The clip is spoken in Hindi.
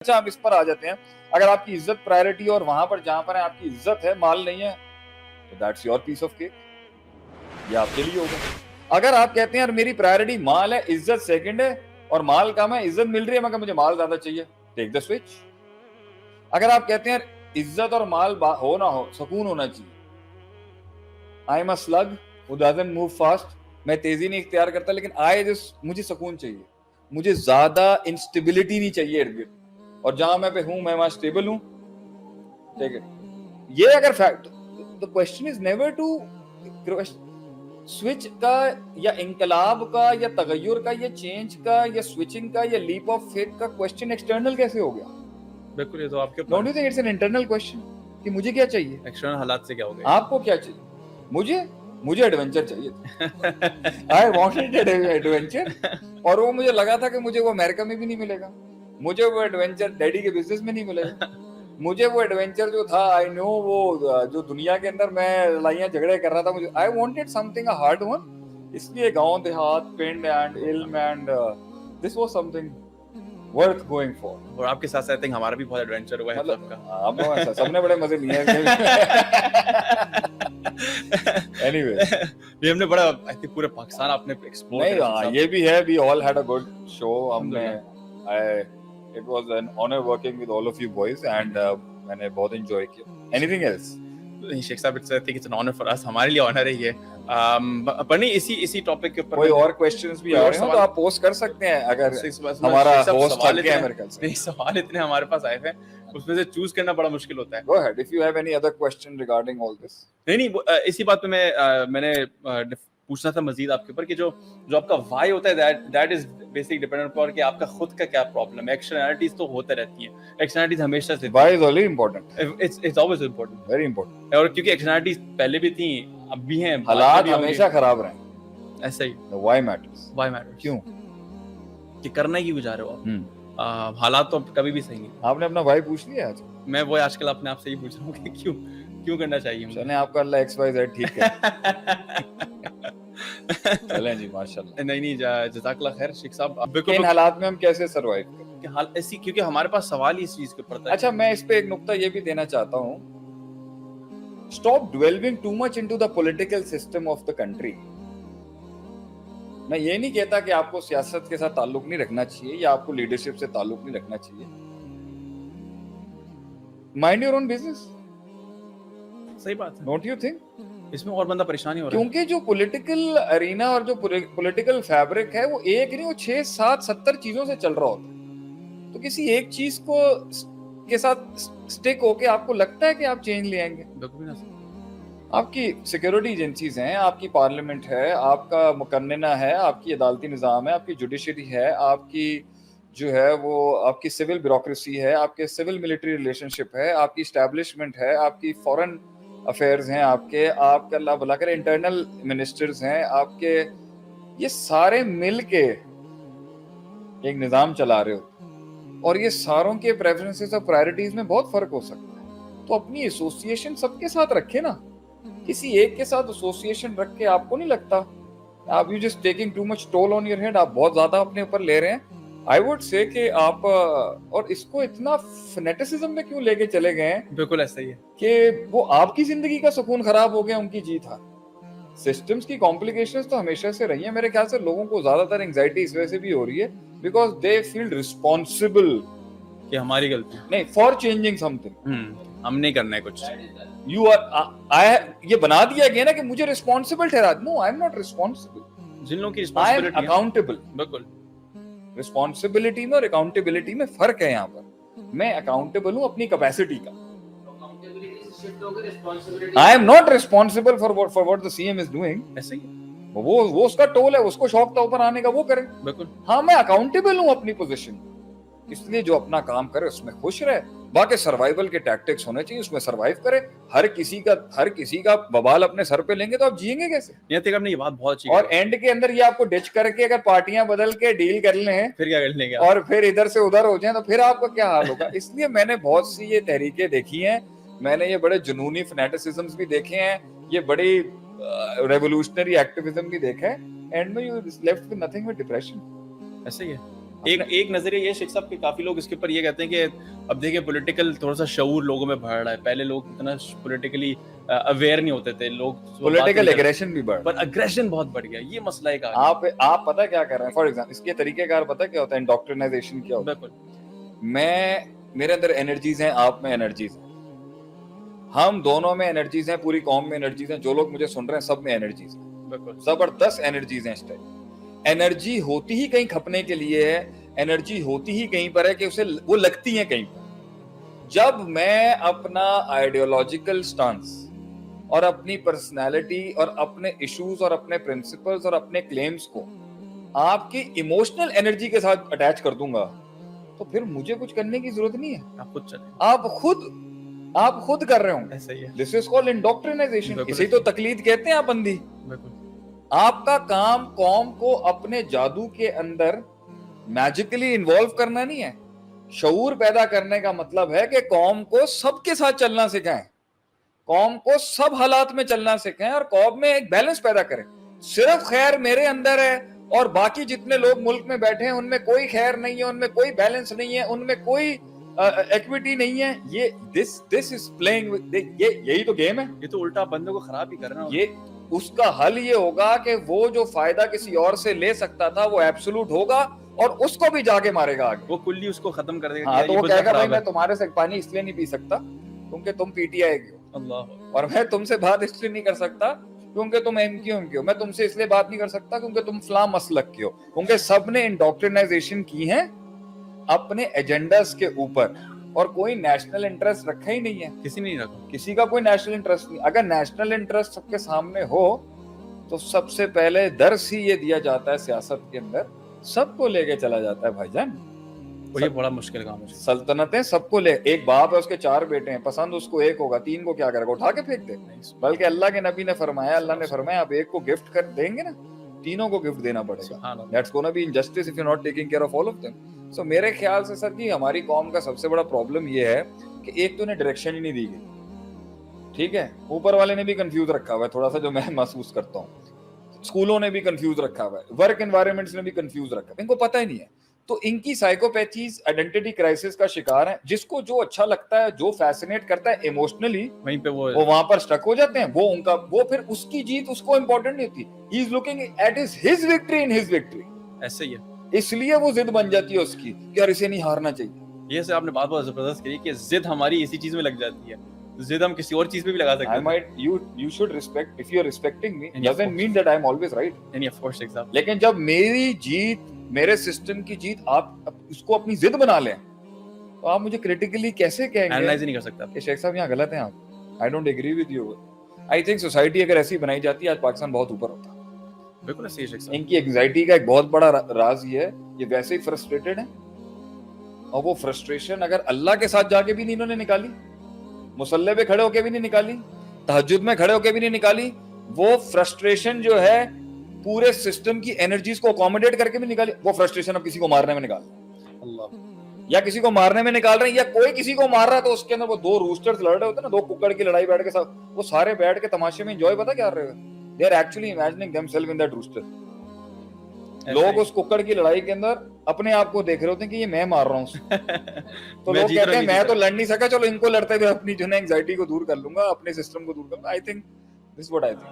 अच्छा आप इस पर आ जाते हैं, अगर आपकी इज्जत प्रायोरिटी और वहां पर जहां पर है आपकी इज्जत है, माल नहीं है, तो that's your piece of cake, ये आपके लिए होगा। अगर आप कहते हैं यार मेरी प्रायोरिटी माल है, इज्जत सेकंड है और माल कम है, इज्जत मिल रही है मगर मुझे माल ज्यादा चाहिए, टेक द स्विच। अगर आप कहते हैं इज्जत और माल हो ना हो, सुकून होना चाहिए, I am a slug who doesn't move fast, मैं तेजी नहीं इख्तियार करता, लेकिन मुझे सुकून चाहिए, मुझे ज्यादा इंस्टेबिलिटी नहीं चाहिए इर्द गिर्द, और जहां मैं पे हूं मैं वहां स्टेबल हूं, ठीक है। ये अगर fact, the question is never to switch का या इंकलाब का या तगय्युर का या चेंज का या स्विचिंग का या लीप ऑफ फेथ का क्वेश्चन एक्सटर्नल कैसे हो गया? बिल्कुल, ये तो आपके don't you think it's an internal question कि मुझे क्या चाहिए, एक्सटर्नल हालात से क्या हो गया? आपको क्या चाहिए? मुझे एडवेंचर चाहिए था। आई वांटेड एडवेंचर, और वो मुझे लगा था कि मुझे वो अमेरिका में भी नहीं मिलेगा, मुझे वो एडवेंचर डैडी के बिजनेस में नहीं मिलेगा, मुझे वो एडवेंचर जो था आई नो वो जो दुनिया के अंदर मैं लड़ाइयां झगड़े कर रहा था, मुझे I wanted something a hard one, इसलिए गांव देहात पिंड एंड इल्म and this was something worth going for. और आपके साथ आई थिंक हमारा भी बहुत एडवेंचर हुआ है मतलब सबका। आप लोगों ने सबने बड़े मजे लिए हैं। एनीवे ये हमने बड़ा आई थिंक पूरे पाकिस्तान आपने एक्सप्लोर नहीं, किया। ये भी है, we all had a good show, हमने it was an honour working with all of you boys and मैंने बहुत एंजॉय किया। Anything else? Sheikh Sahab, it's I think it's an honour for us, हमारे लिए ऑनर है ये। पर नहीं, इसी टॉपिक के ऊपर कोई और क्वेश्चंस भी आ रहे हो तो आप पोस्ट कर सकते हैं, अगर हमारा होस्ट थक गया मेरे ख्याल से। नहीं, सवाल इतने हमारे पास आए थे, उसमें से चूज करना बड़ा मुश्किल होता है। Go ahead if you have any other question regarding all this. नहीं, इसी बात पे मैंने पूछना था मजीद आपके ऊपर कि जो आपका वाई होता है that is basic dependent upon कि आपका खुद का क्या प्रॉब्लम है। एक्सटर्नलिटीज तो होते रहती हैं, एक्सटर्नलिटीज हमेशा से, why is always important, it's always important, very important, और क्योंकि एक्सटर्नलिटीज पहले भी थी, अब भी हैं, हालात हमेशा खराब रहे, ऐसा ही। व्हाई मैटर्स, व्हाई मैटर्स, क्यों कि करना ही क्यों जा रहे हो आप? हालात तो कभी भी सही नहीं। आपने अपना भाई पूछ लिया आज? मैं वो आजकल अपने आप से ही पूछ रहा हूँ कि क्यों करना चाहिए मुझे। चलें, आपका अल्लाह XYZ ठीक है। चलें जी, माशाल्लाह। नहीं, जज़ाकल्लाह खैर शेख साहब। बिल्कुल, इन हालात में हम कैसे सरवाइव करें? कि हाल ऐसी, क्योंकि हमारे पास सवाल ही इस चीज के ऊपर था। अच्छा, मैं इस पे एक नुक्ता ये भी देना चाहता हूँ, stop dwelling too much into the political system of the country. मैं ये नहीं कहता कि आपको सियासत के साथ ताल्लुक नहीं रखना चाहिए या आपको लीडरशिप से ताल्लुक नहीं रखना चाहिए, माइंड योर ओन बिजनेस। सही बात है, डोंट यू थिंक? इसमें और बंदा परेशानी हो रहा है, क्योंकि जो पॉलिटिकल अरीना और जो पॉलिटिकल फैब्रिक है वो एक नहीं, वो 6, 7, 70 चीजों से चल रहा होता है, तो किसी एक चीज को के साथ स्टिक होके आपको लगता है कि आप चेंज ले आएंगे? बिल्कुल ना। आपकी सिक्योरिटी एजेंसीज हैं, आपकी पार्लियामेंट है, आपका मुकन्नना है, आपकी अदालती निज़ाम है, आपकी जुडिशरी है, आपकी जो है वो आपकी सिविल ब्यूरोक्रेसी है, आपके सिविल मिलिट्री रिलेशनशिप है, आपकी इस्टेब्लिशमेंट है, आपकी फॉरेन अफेयर्स हैं, आपके अल्लाह भला करे इंटरनल मिनिस्टर्स हैं आपके, ये सारे मिल के एक निज़ाम चला रहे हो और ये सारों के प्रेफरेंसेस और प्रायोरिटीज में बहुत फर्क हो सकता है, तो अपनी एसोसिएशन सबके साथ रखे ना, किसी एक के साथ एसोसिएशन रख के आपको नहीं लगता आप you just taking too much toll on your head, आप बहुत ज्यादा अपने ऊपर ले रहे हैं। आई वुड से कि आप और इसको इतना फनेटिसिज्म में क्यों लेके चले गए हैं? बिल्कुल ऐसा ही है कि वो आपकी जिंदगी का सुकून खराब हो गया, उनकी जीत है। सिस्टम्स की कॉम्प्लिकेशंस तो हमेशा से रही है, मेरे ख्याल से लोगों को ज्यादातर एंजाइटी इस वजह से भी हो रही है बिकॉज दे फील रिस्पॉन्सिबल कि हमारी गलती नहीं फॉर चेंजिंग समथिंग, हम नहीं करना है कुछ। यू आर ये बना दिया गया ना कि मुझे रिस्पॉन्सिबल ठहरा, no I am not responsible, जिन लोगों की आई एम रिस्पांसिबिलिटी अकाउंटेबल। बिल्कुल, रिस्पॉन्सिबिलिटी में और अकाउंटेबिलिटी में फर्क है। यहाँ पर मैं अकाउंटेबल हूँ अपनी कैपेसिटी का, आई am not responsible for what the CM is doing. ऐसे ही वो उसका टोल है, उसको शौक था ऊपर आने का, वो करे। बिल्कुल। हाँ, मैं अकाउंटेबल हूँ अपनी पोजीशन, इसलिए जो अपना काम करे उसमें खुश रहे, बाकी सर्वाइवल के टैक्टिक्स होने चाहिए, उसमें सर्वाइव करे। हर किसी का बवाल अपने सर पे लेंगे तो आप जिएंगे कैसे? ये तक आपने ये बात बहुत अच्छी और एंड के अंदर ये आपको डिच करके अगर पार्टियां बदल के डील कर लें फिर क्या कर लेंगे और फिर इधर से उधर हो जाए तो फिर आपका क्या हाल होगा? इसलिए मैंने बहुत सी ये तहरीकें देखी हैं, मैंने ये बड़े जुनूनी फनेटिसिज्म्स भी देखे हैं, ये बड़ी रेवोल्यूशनरी एक्टिविज्म भी देखा है, एंड में you left with nothing but depression. ऐसे ही है। एक नजरिया ये शेख साहब के काफी लोग इसके ऊपर ये कहते हैं कि अब देखिए पॉलिटिकल थोड़ा सा शऊर लोगों में बढ़ रहा है। पहले लोग इतना पॉलिटिकली अवेयर नहीं होते थे, लोग पॉलिटिकल एग्रेशन भी बढ़, पर अग्रेशन बहुत बढ़ गया। ये मसला एक आप पता क्या कर रहे हैं? फॉर एग्जाम्पल इसके तरीकेकार पता क्या होता है? इंडोक्ट्रिनाइजेशन क्या होता है? मेरे अंदर एनर्जीज हैं, आप में एनर्जीज हैं, हम दोनों में एनर्जीज हैं, पूरी कौम में एनर्जीज हैं, जो लोग मुझे सुन रहे हैं सब में एनर्जीज हैं, जबरदस्त एनर्जीज हैं। इस टाइप एनर्जी होती ही कहीं खपने के लिए है, एनर्जी होती ही कहीं पर है कि उसे वो लगती है कहीं पर। जब मैं अपना आइडियोलॉजिकल स्टांस और अपनी पर्सनालिटी और अपने इश्यूज और अपने प्रिंसिपल्स और अपने क्लेम्स को आपकी इमोशनल एनर्जी के साथ अटैच कर दूंगा, तो फिर मुझे कुछ करने की जरूरत नहीं है, आप खुद कर रहे हो। ऐसा ही है। This is called indoctrination. इसी तो तकलीद कहते हैं आप अंधी। आपका काम कौम को अपने जादू के अंदर मैजिकली इन्वॉल्व करना नहीं है। शऊर पैदा करने का मतलब है कि कौम को सबके साथ चलना सिखाएं, कौम को सब हालात में चलना सिखाएं और कौम में एक बैलेंस पैदा करें। सिर्फ खैर मेरे अंदर है और बाकी जितने लोग मुल्क में बैठे हैं उनमें कोई खैर नहीं है, उनमें कोई बैलेंस नहीं है, उनमें कोई इक्विटी नहीं है। ये दिस इज प्लेइंग, यही तो गेम है। ये तो उल्टा बंदे को खराब ही कर रहा है। ये उसका हल ये होगा कि वो जो फायदा किसी और से ले सकता था वो एब्सोल्यूट होगा और उसको भी जाके मारेगा आगे, वो कुल्ली उसको खत्म कर देगा। हाँ, तो वो कहेगा भाई मैं तुम्हारे से पानी इसलिए नहीं पी सकता क्योंकि तुम पीटीआई के हो, अल्लाह, और मैं तुमसे बात इसलिए नहीं कर सकता क्योंकि तुम एमक्यूएम के हो, मैं तुमसे इसलिए बात नहीं कर सकता क्योंकि तुम फलां मसलक के हो। क्योंकि सबने इंडोक्ट्रिनाइजेशन की है अपने एजेंडास के ऊपर और कोई नेशनल इंटरेस्ट रखा ही नहीं है। किसी ने नहीं रखा, किसी का कोई नेशनल इंटरेस्ट नहीं। अगर नेशनल इंटरेस्ट सबके सामने हो तो सबसे पहले दर्स ही ये दिया जाता है सियासत के अंदर, सबको लेके चला जाता है भाईजान। ये बड़ा मुश्किल काम है। सल्तनतें सबको ले, एक बाप है उसके 4 बेटे हैं, पसंद उसको एक होगा, 3 को क्या करेगा? उठा के फेंक दे। बल्कि अल्लाह के नबी ने फरमाया, अल्लाह ने फरमाया आप एक को गिफ्ट कर देंगे ना, 3 को गिफ्ट देना पड़ेगा। That's gonna be injustice if you not taking care of all of them. So मेरे ख्याल से सर जी हमारी कौम का सबसे बड़ा प्रॉब्लम ये है कि एक तो उन्हें डायरेक्शन ही नहीं दी गई, ठीक है, ऊपर वाले ने भी कंफ्यूज रखा हुआ है थोड़ा सा, जो मैं महसूस करता हूँ, स्कूलों ने भी कंफ्यूज रखा हुआ है, वर्क एनवायरनमेंट्स ने भी कंफ्यूज रखा है, इनको पता ही नहीं है। तो इनकी साइकोपैथीज आइडेंटिटी क्राइसिस का शिकार है। जिसको जो अच्छा लगता है, जो फैसिनेट करता है इमोशनली, वहीं पे वो वहां पर स्टक हो जाते हैं। वो फिर उसकी जीत उसको इंपॉर्टेंट नहीं होती। He is looking at his victory in his victory. ऐसे ही है, इसलिए वो जिद बन जाती है उसकी कि यार इसे नहीं हारना चाहिए। ये से आपने बात बहुत जबरदस्त कही कि जिद हमारी इसी चीज में लग जाती है, जिद हम किसी और चीज पे भी लगा सकते हैं। You should respect, if you are respecting me doesn't mean that I am always right. नहीं, of course, exactly. लेकिन जब मेरी जीत, मेरे सिस्टम की जीत आप उसको अपनी जिद बना लें, तो आप मुझे क्रिटिकली कैसे कहेंगे? एनालाइज नहीं कर सकता कि शेख साहब यहाँ गलत हैं आप। I don't agree with you. I think society अगर ऐसी बनाई जाती आज पाकिस्तान बहुत ऊपर होता। बिल्कुल सही शेख साहब। इनकी एंजाइटी का एक बहुत बड़ा राज ये है, ये वैसे ही फ्रस्ट्रेटेड है, और वो फ्रस्ट्रेशन अगर अल्लाह के साथ जाके भी नहीं इन्होंने निकाली, मुसल्ले पे खड़े होके भी नहीं निकाली, तहज्जुद में खड़े होके भी नहीं निकाली, वो फ्रस्ट्रेशन जो है पूरे सिस्टम की एनर्जीज को अकोमोडेट करके भी निकाली, वो फ्रस्ट्रेशन अब किसी को मारने में निकाल अल्लाह, या किसी को मारने में निकाल रहे हैं, या कोई किसी को मार रहा है तो उसके अंदर वो 2 रूस्टर्स लड़ रहे होते हैं ना, 2 कुक्कड़ की लड़ाई बैठ के सब, वो सारे बैठ के तमाशे में एंजॉय पता क्या कर रहे हैं? They are actually imagining themselves in that rooster. लोग उस कुक्कड़ की लड़ाई के अंदर अपने आप को देख रहे होते हैं कि ये मैं मार रहा हूँ तो लोग कहते हैं मैं तो लड़ नहीं सका, चलो इनको लड़ते हुए अपनी जो है एंजाइटी को दूर कर लूंगा, अपने सिस्टम को दूर करूंगा। I think this what I think.